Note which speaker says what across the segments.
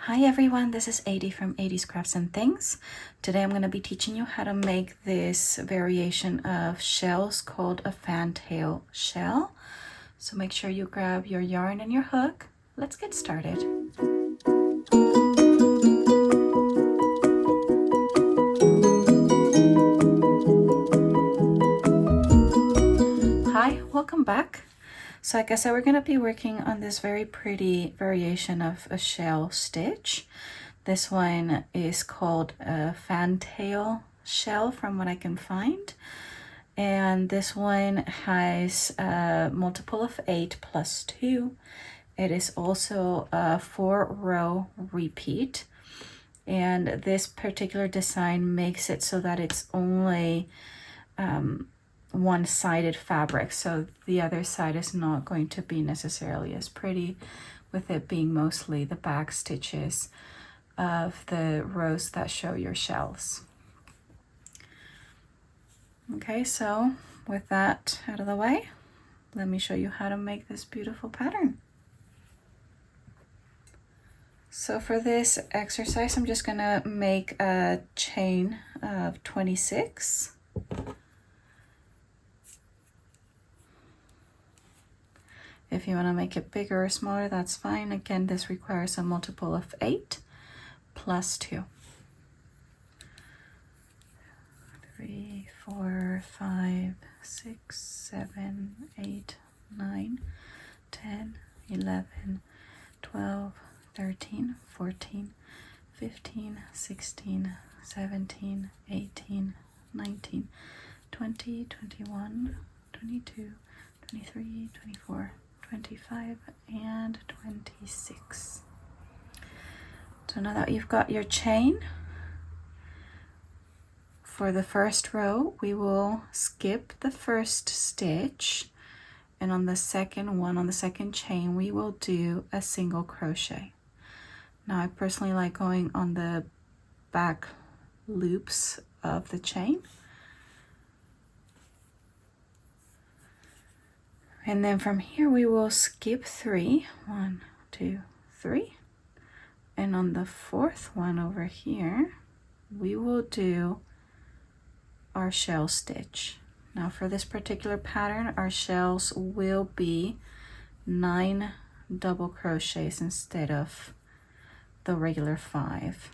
Speaker 1: Hi everyone, this is Adi from Adi's Crafts and Things. Today I'm going to be teaching you how to make this variation of shells called a fantail shell. So make sure you grab your yarn and your hook. Let's get started. Hi, welcome back. So like I said, we're going to be working on this very pretty variation of a shell stitch. This one is called a fantail shell from what I can find. And this one has a multiple of 8 plus 2. It is also a 4-row repeat. And this particular design makes it so that it's only one-sided fabric, so the other side is not going to be necessarily as pretty, with it being mostly the back stitches of the rows that show your shells. Okay, so with that out of the way, let me show you how to make this beautiful pattern. So for this exercise, I'm just gonna make a chain of 26. If you want to make it bigger or smaller, that's fine. Again, this requires a multiple of 8 plus 2. 3, 4, 5, 6, 7, 8, 9, 10, 11, 12, 13, 14, 15, 16, 17, 18, 19, 20, 21, 22, 23, 24, 25 and 26. So now that you've got your chain, for the first row we will skip the first stitch, and on the second one, on the second chain, we will do a single crochet. Now I personally like going on the back loops of the chain. And then from here we will skip 3, 1, 2, 3. And on the fourth one over here, we will do our shell stitch. Now for this particular pattern, our shells will be 9 double crochets instead of the regular 5.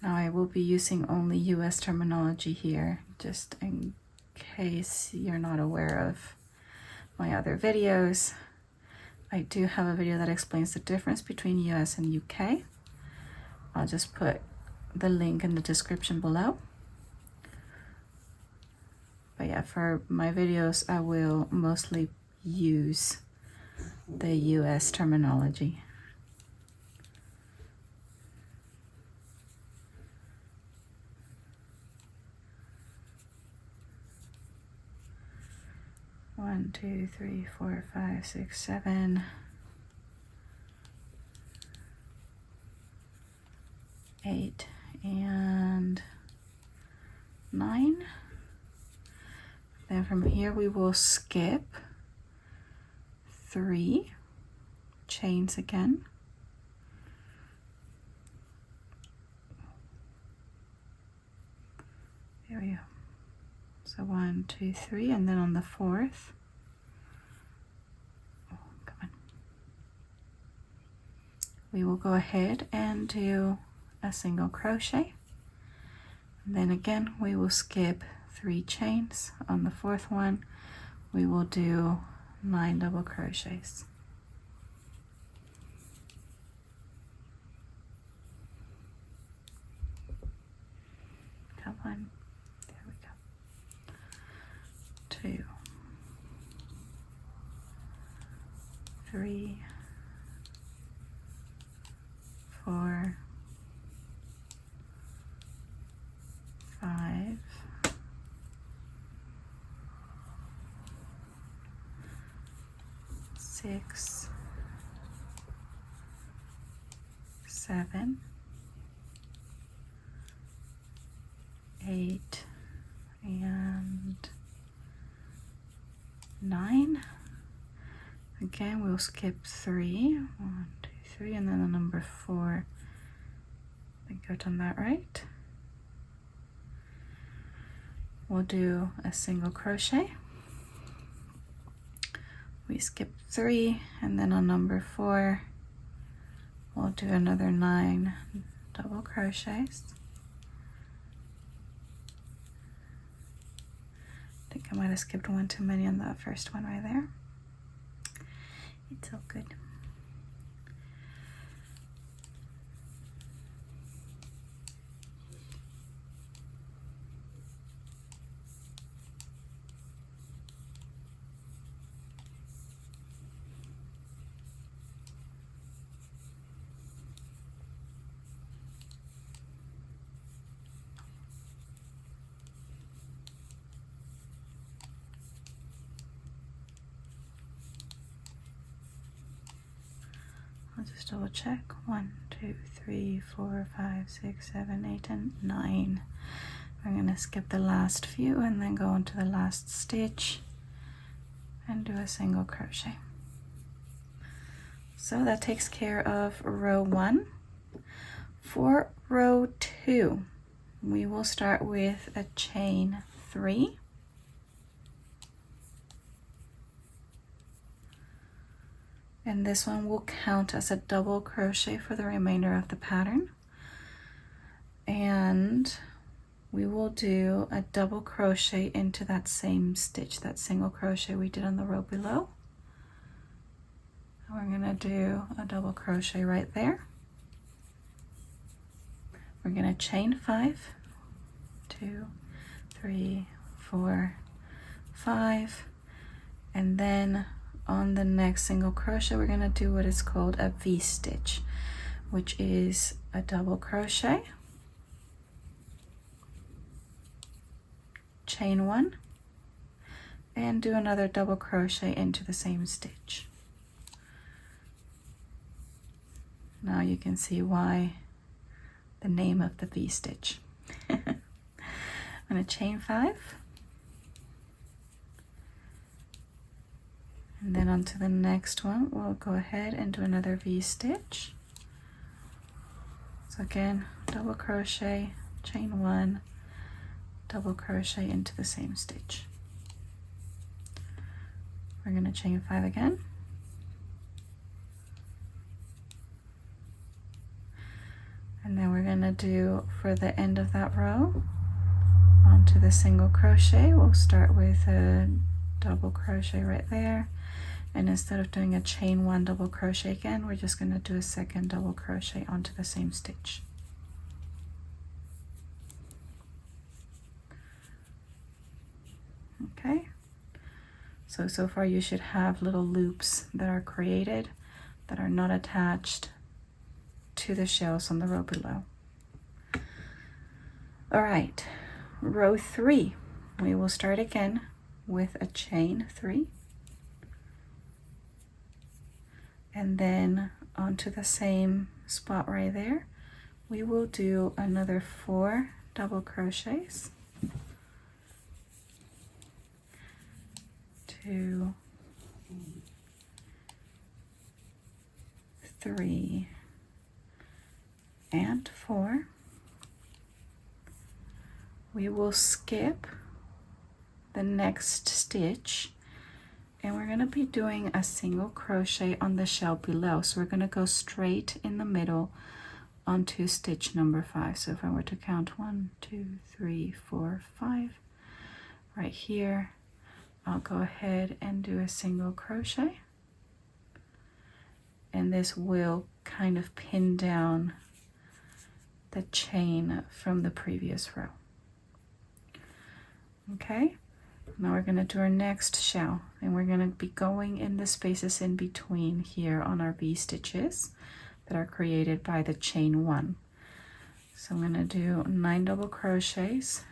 Speaker 1: Now I will be using only US terminology here, just in case you're not aware of my other videos. I do have a video that explains the difference between US and UK. I'll just put the link in the description below. But yeah, for my videos, I will mostly use the US terminology. One, 2, 3, 4, 5, 6, 7, 8, and 9. Then from here we will skip 3 chains again. There we go. So 1, 2, 3, and then on the fourth, we will go ahead and do a single crochet. And then again, we will skip 3 chains. On the fourth one, we will do 9 double crochets. Come on. 2, 3, 4, 5, 6, 7, 8, and 9. Again, we'll skip 3. 1, 2, 3, and then the number 4. I think I've done that right. We'll do a single crochet. We skip 3, and then on number 4, we'll do another 9 double crochets. I think I might have skipped one too many on that first one right there. It's all good. I'll just double check. 1, 2, 3, 4, 5, 6, 7, 8, and 9. We're going to skip the last few and then go into the last stitch and do a single crochet. So that takes care of row 1. For row 2, we will start with a chain 3. And this one will count as a double crochet for the remainder of the pattern. And we will do a double crochet into that same stitch, that single crochet we did on the row below. And we're going to do a double crochet right there. We're going to chain 5, 2, 3, 4, 5, and then on the next single crochet we're going to do what is called a V-stitch, which is a double crochet, chain 1, and do another double crochet into the same stitch. Now you can see why the name of the V-stitch. I'm going to chain 5, and then onto the next one we'll go ahead and do another V-stitch. So again, double crochet, chain 1, double crochet into the same stitch. We're going to chain 5 again, and then we're going to do, for the end of that row, onto the single crochet, we'll start with a double crochet right there, and instead of doing a chain 1 double crochet again, we're just going to do a second double crochet onto the same stitch. Okay, so far you should have little loops that are created that are not attached to the shells on the row below. All right, row 3, we will start again with a chain 3, and then onto the same spot right there we will do another 4 double crochets, 2, 3, and 4. We will skip the next stitch, and we're going to be doing a single crochet on the shell below. So we're going to go straight in the middle onto stitch number 5. So if I were to count 1, 2, 3, 4, 5, right here, I'll go ahead and do a single crochet, and this will kind of pin down the chain from the previous row. Okay, now we're going to do our next shell, and we're going to be going in the spaces in between here on our V stitches that are created by the chain 1. So I'm going to do 9 double crochets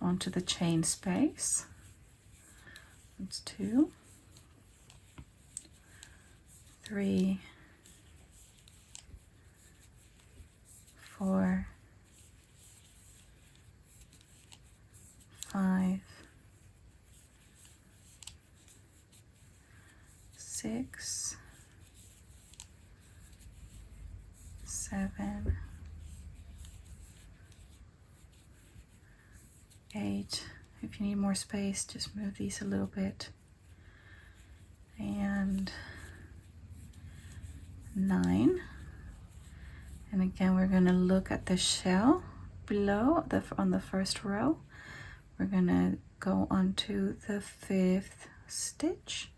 Speaker 1: onto the chain space. That's 2, 3, 4, 5, 6, 7, 8. If you need more space, just move these a little bit. And 9. And again, we're going to look at the shell below on the first row. We're going to go onto the 5th stitch,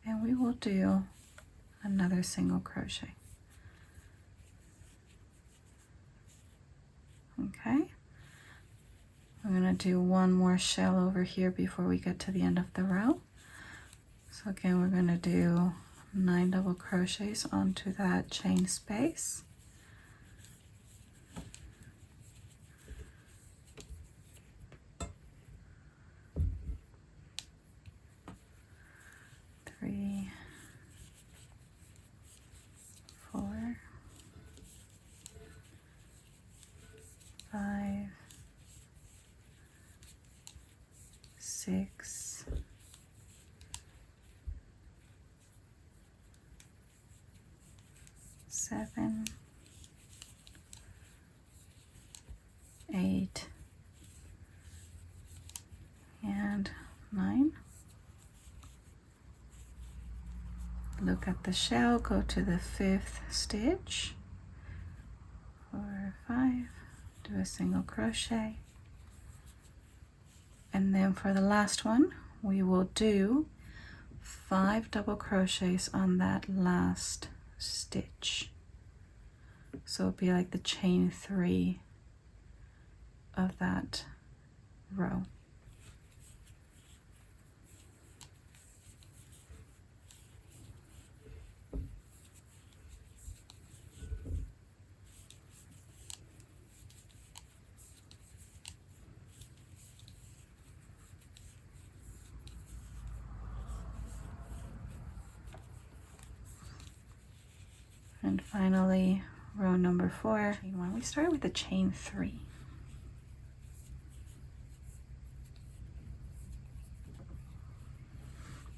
Speaker 1: and we will do another single crochet. Okay. We're going to do one more shell over here before we get to the end of the row. So again, we're going to do 9 double crochets onto that chain space. Three, 4, 5, 6, 7, 8, and 9. Look at the shell, go to the 5th stitch, 4, 5, do a single crochet, and then for the last one we will do 5 double crochets on that last stitch. So it'll be like the chain 3 of that row. And finally, row number 4. We start with the chain 3.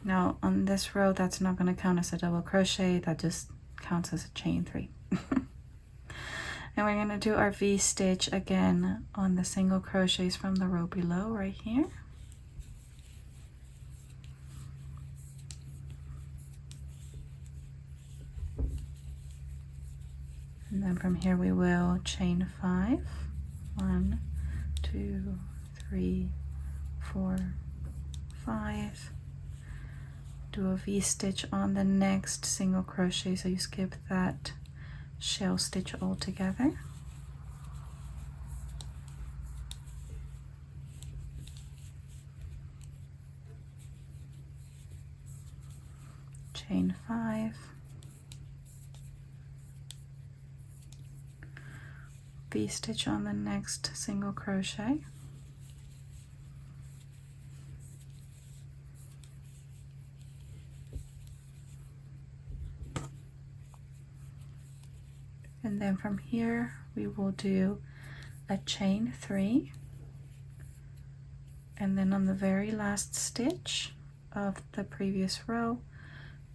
Speaker 1: Now on this row, that's not going to count as a double crochet, that just counts as a chain 3. And we're going to do our V-stitch again on the single crochets from the row below right here. And then from here we will chain 5. 1, 2, 3, 4, 5. Do a V-stitch on the next single crochet, so you skip that shell stitch altogether. Chain 5. V-stitch on the next single crochet. And then from here we will do a chain 3, and then on the very last stitch of the previous row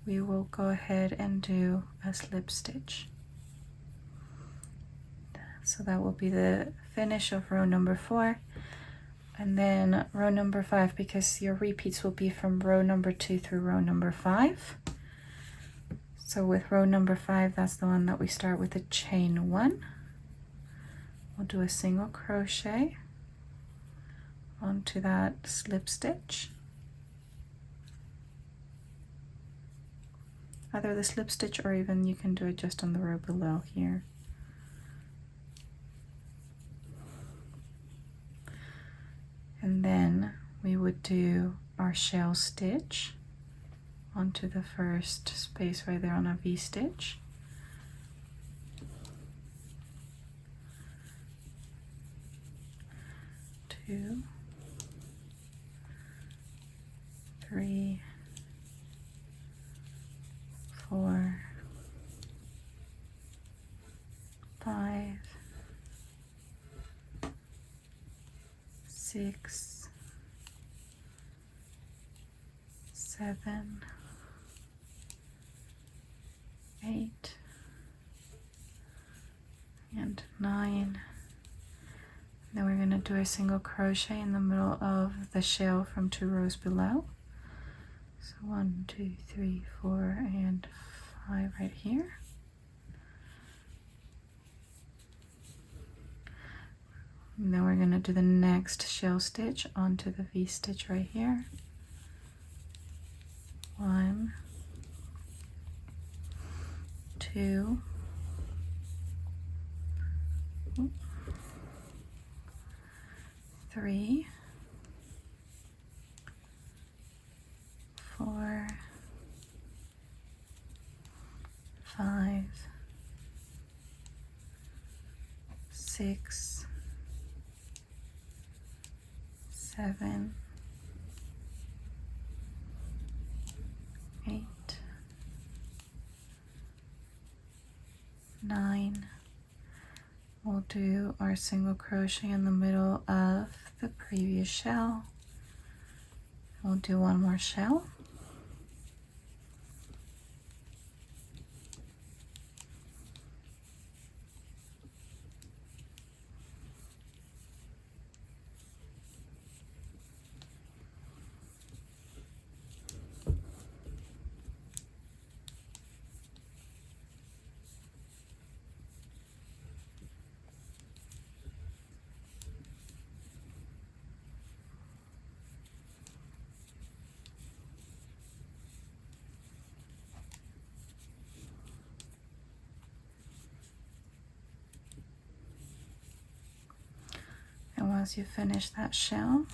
Speaker 1: we will go ahead and do a slip stitch. So that will be the finish of row number 4. And then row number 5, because your repeats will be from row number 2 through row number 5. So with row number 5, that's the one that we start with a chain 1. We'll do a single crochet onto that slip stitch. Either the slip stitch, or even you can do it just on the row below here. And then we would do our shell stitch onto the first space right there on a V-stitch. Two, 3, 4, 5, 6, 7, 8 and 9. Then we're going to do a single crochet in the middle of the shell from 2 rows below. So 1, 2, 3, 4, and 5 right here. And then we're going to do the next shell stitch onto the V-stitch right here. 1, 2, 3, 4, 5, 6, 7, 8, 9. We'll do our single crochet in the middle of the previous shell. We'll do one more shell. And once you finish that shell,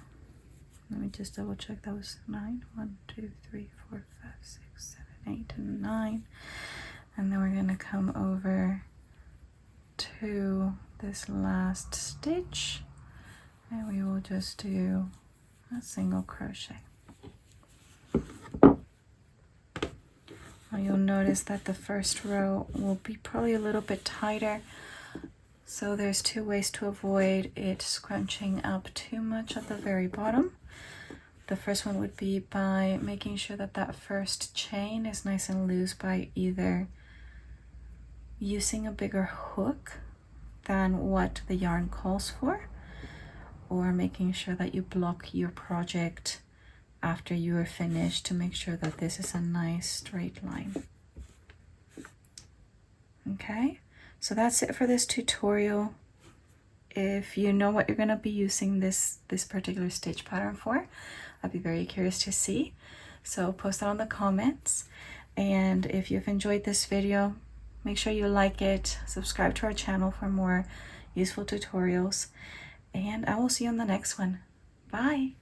Speaker 1: let me just double check that was 9. 1, 2, 3, 4, 5, 6, 7, 8, and 9. And then we're going to come over to this last stitch and we will just do a single crochet. Now you'll notice that the first row will be probably a little bit tighter. So there's 2 ways to avoid it scrunching up too much at the very bottom. The first one would be by making sure that that first chain is nice and loose by either using a bigger hook than what the yarn calls for, or making sure that you block your project after you are finished to make sure that this is a nice straight line. Okay. So that's it for this tutorial. If you know what you're going to be using this particular stitch pattern for, I'd be very curious to see. So post that on the comments. And if you've enjoyed this video, make sure you like it, subscribe to our channel for more useful tutorials, and I will see you on the next one. Bye!